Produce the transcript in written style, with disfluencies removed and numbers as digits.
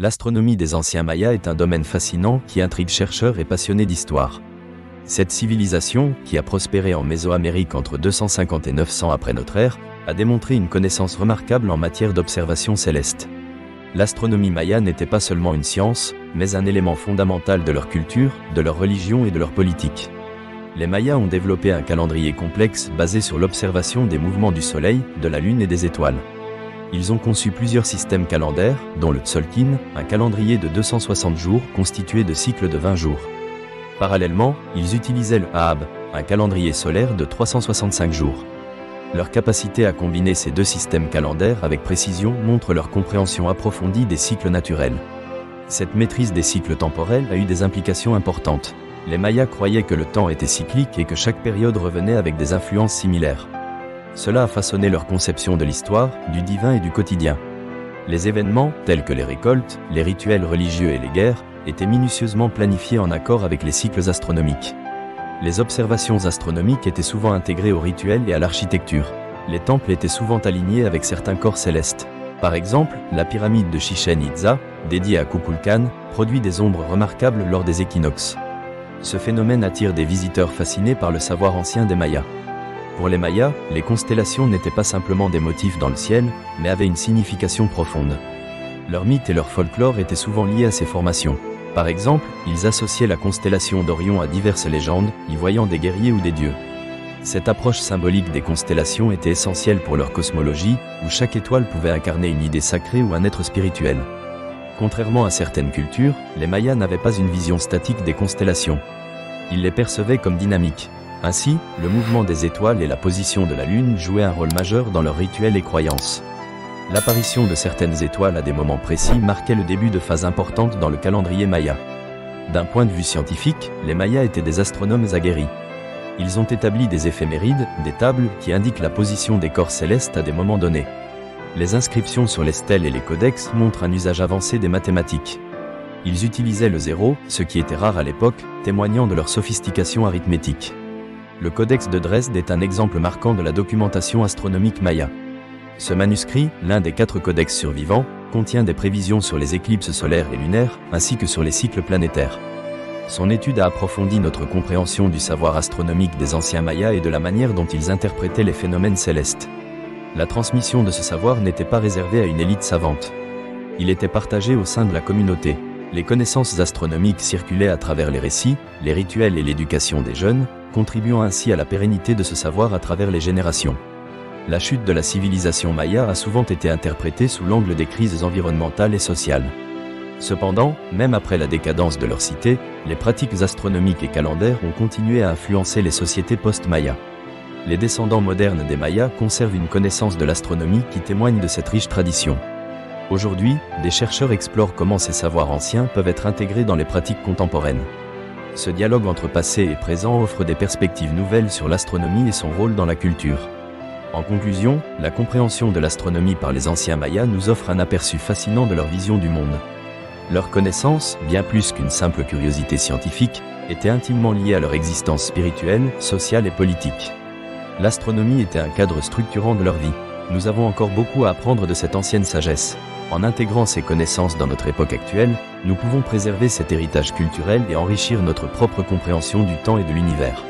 L'astronomie des anciens Mayas est un domaine fascinant qui intrigue chercheurs et passionnés d'histoire. Cette civilisation, qui a prospéré en Mésoamérique entre 250 et 900 après notre ère, a démontré une connaissance remarquable en matière d'observation céleste. L'astronomie maya n'était pas seulement une science, mais un élément fondamental de leur culture, de leur religion et de leur politique. Les Mayas ont développé un calendrier complexe basé sur l'observation des mouvements du Soleil, de la Lune et des étoiles. Ils ont conçu plusieurs systèmes calendaires, dont le Tzolk'in, un calendrier de 260 jours constitué de cycles de 20 jours. Parallèlement, ils utilisaient le Ahab, un calendrier solaire de 365 jours. Leur capacité à combiner ces deux systèmes calendaires avec précision montre leur compréhension approfondie des cycles naturels. Cette maîtrise des cycles temporels a eu des implications importantes. Les Mayas croyaient que le temps était cyclique et que chaque période revenait avec des influences similaires. Cela a façonné leur conception de l'histoire, du divin et du quotidien. Les événements, tels que les récoltes, les rituels religieux et les guerres, étaient minutieusement planifiés en accord avec les cycles astronomiques. Les observations astronomiques étaient souvent intégrées aux rituels et à l'architecture. Les temples étaient souvent alignés avec certains corps célestes. Par exemple, la pyramide de Chichén Itzá, dédiée à Kukulkan, produit des ombres remarquables lors des équinoxes. Ce phénomène attire des visiteurs fascinés par le savoir ancien des Mayas. Pour les Mayas, les constellations n'étaient pas simplement des motifs dans le ciel, mais avaient une signification profonde. Leurs mythes et leur folklore étaient souvent liés à ces formations. Par exemple, ils associaient la constellation d'Orion à diverses légendes, y voyant des guerriers ou des dieux. Cette approche symbolique des constellations était essentielle pour leur cosmologie, où chaque étoile pouvait incarner une idée sacrée ou un être spirituel. Contrairement à certaines cultures, les Mayas n'avaient pas une vision statique des constellations. Ils les percevaient comme dynamiques. Ainsi, le mouvement des étoiles et la position de la Lune jouaient un rôle majeur dans leurs rituels et croyances. L'apparition de certaines étoiles à des moments précis marquait le début de phases importantes dans le calendrier maya. D'un point de vue scientifique, les Mayas étaient des astronomes aguerris. Ils ont établi des éphémérides, des tables qui indiquent la position des corps célestes à des moments donnés. Les inscriptions sur les stèles et les codex montrent un usage avancé des mathématiques. Ils utilisaient le zéro, ce qui était rare à l'époque, témoignant de leur sophistication arithmétique. Le codex de Dresde est un exemple marquant de la documentation astronomique maya. Ce manuscrit, l'un des 4 codex survivants, contient des prévisions sur les éclipses solaires et lunaires, ainsi que sur les cycles planétaires. Son étude a approfondi notre compréhension du savoir astronomique des anciens Mayas et de la manière dont ils interprétaient les phénomènes célestes. La transmission de ce savoir n'était pas réservée à une élite savante. Il était partagé au sein de la communauté. Les connaissances astronomiques circulaient à travers les récits, les rituels et l'éducation des jeunes, contribuant ainsi à la pérennité de ce savoir à travers les générations. La chute de la civilisation maya a souvent été interprétée sous l'angle des crises environnementales et sociales. Cependant, même après la décadence de leur cité, les pratiques astronomiques et calendaires ont continué à influencer les sociétés post-maya. Les descendants modernes des Mayas conservent une connaissance de l'astronomie qui témoigne de cette riche tradition. Aujourd'hui, des chercheurs explorent comment ces savoirs anciens peuvent être intégrés dans les pratiques contemporaines. Ce dialogue entre passé et présent offre des perspectives nouvelles sur l'astronomie et son rôle dans la culture. En conclusion, la compréhension de l'astronomie par les anciens Mayas nous offre un aperçu fascinant de leur vision du monde. Leur connaissance, bien plus qu'une simple curiosité scientifique, était intimement liée à leur existence spirituelle, sociale et politique. L'astronomie était un cadre structurant de leur vie. Nous avons encore beaucoup à apprendre de cette ancienne sagesse. En intégrant ces connaissances dans notre époque actuelle, nous pouvons préserver cet héritage culturel et enrichir notre propre compréhension du temps et de l'univers.